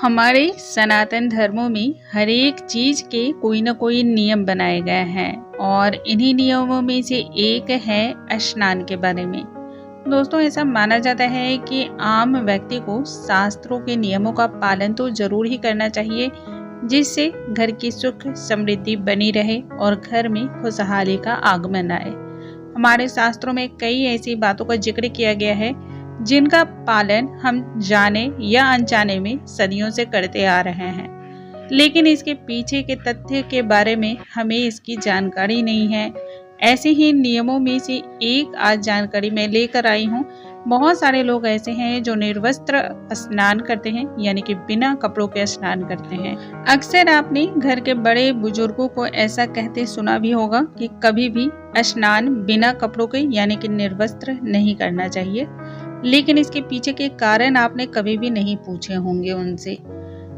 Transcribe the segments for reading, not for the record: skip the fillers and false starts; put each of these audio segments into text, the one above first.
हमारे सनातन धर्मों में हर एक चीज के कोई न कोई नियम बनाए गए हैं और इन्हीं नियमों में से एक है स्नान के बारे में। दोस्तों, ऐसा माना जाता है कि आम व्यक्ति को शास्त्रों के नियमों का पालन तो जरूर ही करना चाहिए, जिससे घर की सुख समृद्धि बनी रहे और घर में खुशहाली का आगमन आए। हमारे शास्त्रों में कई ऐसी बातों का जिक्र किया गया है जिनका पालन हम जाने या अनजाने में सदियों से करते आ रहे हैं, लेकिन इसके पीछे के तथ्य के बारे में हमें इसकी जानकारी नहीं है। ऐसे ही नियमों में से एक आज जानकारी मैं लेकर आई हूँ। बहुत सारे लोग ऐसे हैं जो निर्वस्त्र स्नान करते हैं, यानी कि बिना कपड़ों के स्नान करते हैं। अक्सर आपने घर के बड़े बुजुर्गों को ऐसा कहते सुना भी होगा कि कभी भी स्नान बिना कपड़ों के यानी कि निर्वस्त्र नहीं करना चाहिए, लेकिन इसके पीछे के कारण आपने कभी भी नहीं पूछे होंगे उनसे।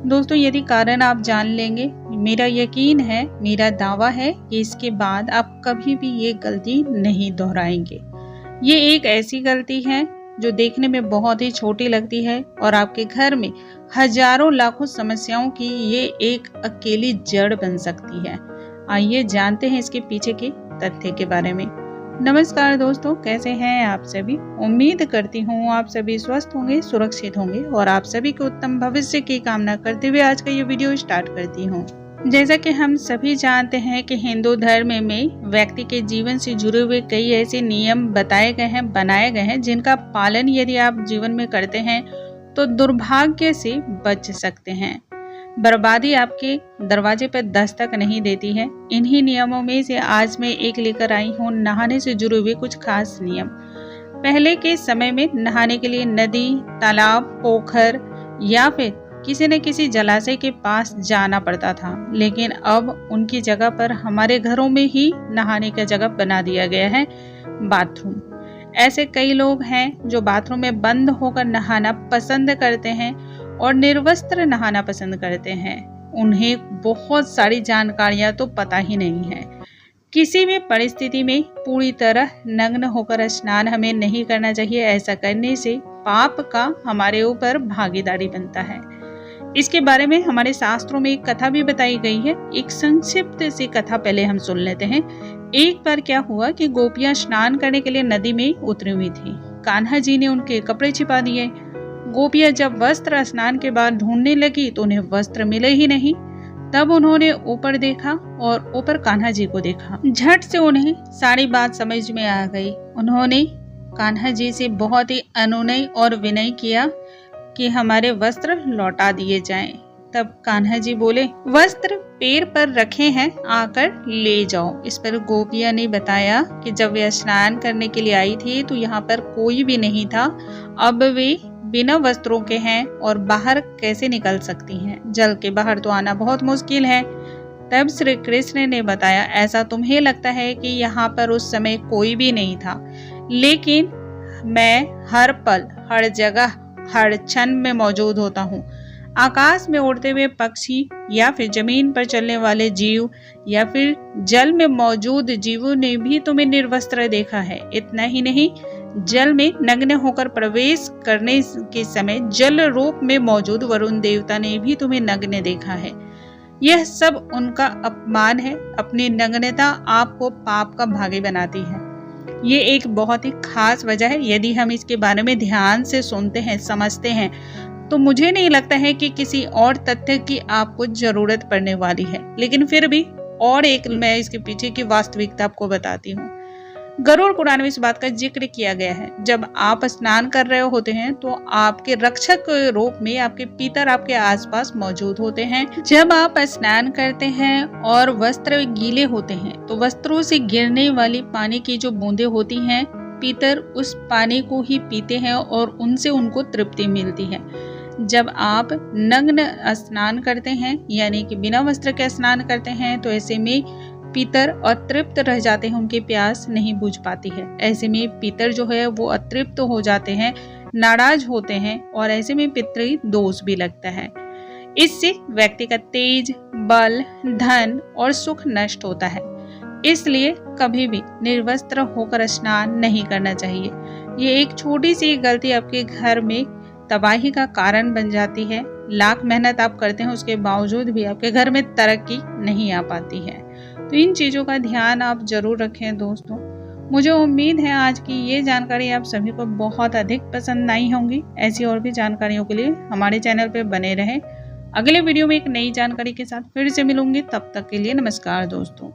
दोस्तों, यदि कारण आप जान लेंगे, मेरा यकीन है, मेरा दावा है कि इसके बाद आप कभी भी ये गलती नहीं दोहराएंगे। ये एक ऐसी गलती है जो देखने में बहुत ही छोटी लगती है और आपके घर में हजारों लाखों समस्याओं की ये एक अकेली जड़ बन सकती है। आइए जानते हैं इसके पीछे के तथ्य के बारे में। नमस्कार दोस्तों, कैसे हैं आप सभी। उम्मीद करती हूँ आप सभी स्वस्थ होंगे, सुरक्षित होंगे और आप सभी के उत्तम भविष्य की कामना करते हुए आज का ये वीडियो स्टार्ट करती हूँ। जैसा कि हम सभी जानते हैं कि हिंदू धर्म में व्यक्ति के जीवन से जुड़े हुए कई ऐसे नियम बताए गए हैं, बनाए गए हैं, जिनका पालन यदि आप जीवन में करते हैं तो दुर्भाग्य से बच सकते हैं। बर्बादी आपके दरवाजे पर दस्तक नहीं देती है। इन्हीं नियमों में से आज मैं एक लेकर आई हूँ, नहाने से जुड़े हुए कुछ खास नियम। पहले के समय में नहाने के लिए नदी, तालाब, पोखर या फिर किसी न किसी जलाशय के पास जाना पड़ता था, लेकिन अब उनकी जगह पर हमारे घरों में ही नहाने का जगह बना दिया गया है, बाथरूम। ऐसे कई लोग हैं जो बाथरूम में बंद होकर नहाना पसंद करते हैं और निर्वस्त्र नहाना पसंद करते हैं। उन्हें बहुत सारी जानकारियां तो पता ही नहीं है। किसी भी परिस्थिति में पूरी तरह नग्न होकर स्नान हमें नहीं करना चाहिए। ऐसा करने से पाप का हमारे ऊपर भागीदारी बनता है। इसके बारे में हमारे शास्त्रों में एक कथा भी बताई गई है। एक संक्षिप्त सी कथा पहले हम सुन लेते हैं। एक बार क्या हुआ कि गोपियां स्नान करने के लिए नदी में उतरी हुई थी। कान्हा जी ने उनके कपड़े छिपा दिए। गोपियां जब वस्त्र स्नान के बाद ढूंढने लगी तो उन्हें वस्त्र मिले ही नहीं। तब उन्होंने ऊपर देखा और ऊपर कान्हा जी को देखा। झट से उन्हें सारी बात समझ में आ गई। उन्होंने कान्हा जी से बहुत ही अनुनय और विनय किया कि हमारे वस्त्र लौटा दिए जाएं। तब कान्हा जी बोले, वस्त्र पैर पर रखे हैं, आकर ले जाओ। इस पर गोपिया ने बताया कि जब वे स्नान करने के लिए आई थी तो यहाँ पर कोई भी नहीं था। अब वे बिना वस्त्रों के हैं और बाहर कैसे निकल सकती हैं। जल के बाहर तो आना बहुत मुश्किल है। तब श्री कृष्ण ने बताया, ऐसा तुम्हें लगता है कि यहाँ पर उस समय कोई भी नहीं था, लेकिन मैं हर पल, हर जगह, हर क्षण में मौजूद होता हूँ। आकाश में उड़ते हुए पक्षी या फिर जमीन पर चलने वाले जीव या फिर जल में मौजूद जीवों ने भी तुम्हें निर्वस्त्र देखा है। इतना ही नहीं, जल में नग्न होकर प्रवेश करने के समय जल रूप में मौजूद वरुण देवता ने भी तुम्हें नग्न देखा है। यह सब उनका अपमान है। अपनी नग्नता आपको पाप का भागी बनाती है। ये एक बहुत ही खास वजह है। यदि हम इसके बारे में ध्यान से सुनते हैं, समझते हैं, तो मुझे नहीं लगता है कि किसी और तथ्य की आपको जरूरत पड़ने वाली है। लेकिन फिर भी और एक मैं इसके पीछे की वास्तविकता आपको बताती हूँ। गरुड़ पुराण में इस बात का जिक्र किया गया है। जब आप स्नान कर रहे होते हैं तो आपके रक्षक रूप में आपके पितर आपके आसपास मौजूद होते हैं। जब आप स्नान करते हैं और वस्त्र गीले होते हैं तो वस्त्रों से गिरने वाली पानी की जो बूंदें होती हैं, पितर उस पानी को ही पीते हैं और उनसे उनको तृप्ति मिलती है। जब आप नग्न स्नान करते हैं, यानी कि बिना वस्त्र के स्नान करते हैं, तो ऐसे में पितर अतृप्त रह जाते हैं, उनकी प्यास नहीं बुझ पाती है। ऐसे में पितर जो है वो अतृप्त हो जाते हैं, नाराज होते हैं और ऐसे में पितृ दोष भी लगता है। इससे व्यक्ति का तेज, बल, धन और सुख नष्ट होता है। इसलिए कभी भी निर्वस्त्र होकर स्नान नहीं करना चाहिए। ये एक छोटी सी गलती आपके घर में तबाही का कारण बन जाती है लाख मेहनत आप करते हैं उसके बावजूद भी आपके घर में तरक्की नहीं आ पाती है। तो इन चीज़ों का ध्यान आप ज़रूर रखें दोस्तों। मुझे उम्मीद है आज की ये जानकारी आप सभी को बहुत अधिक पसंद आई होंगी। ऐसी और भी जानकारियों के लिए हमारे चैनल पर बने रहें। अगले वीडियो में एक नई जानकारी के साथ फिर से मिलूंगी। तब तक के लिए नमस्कार दोस्तों।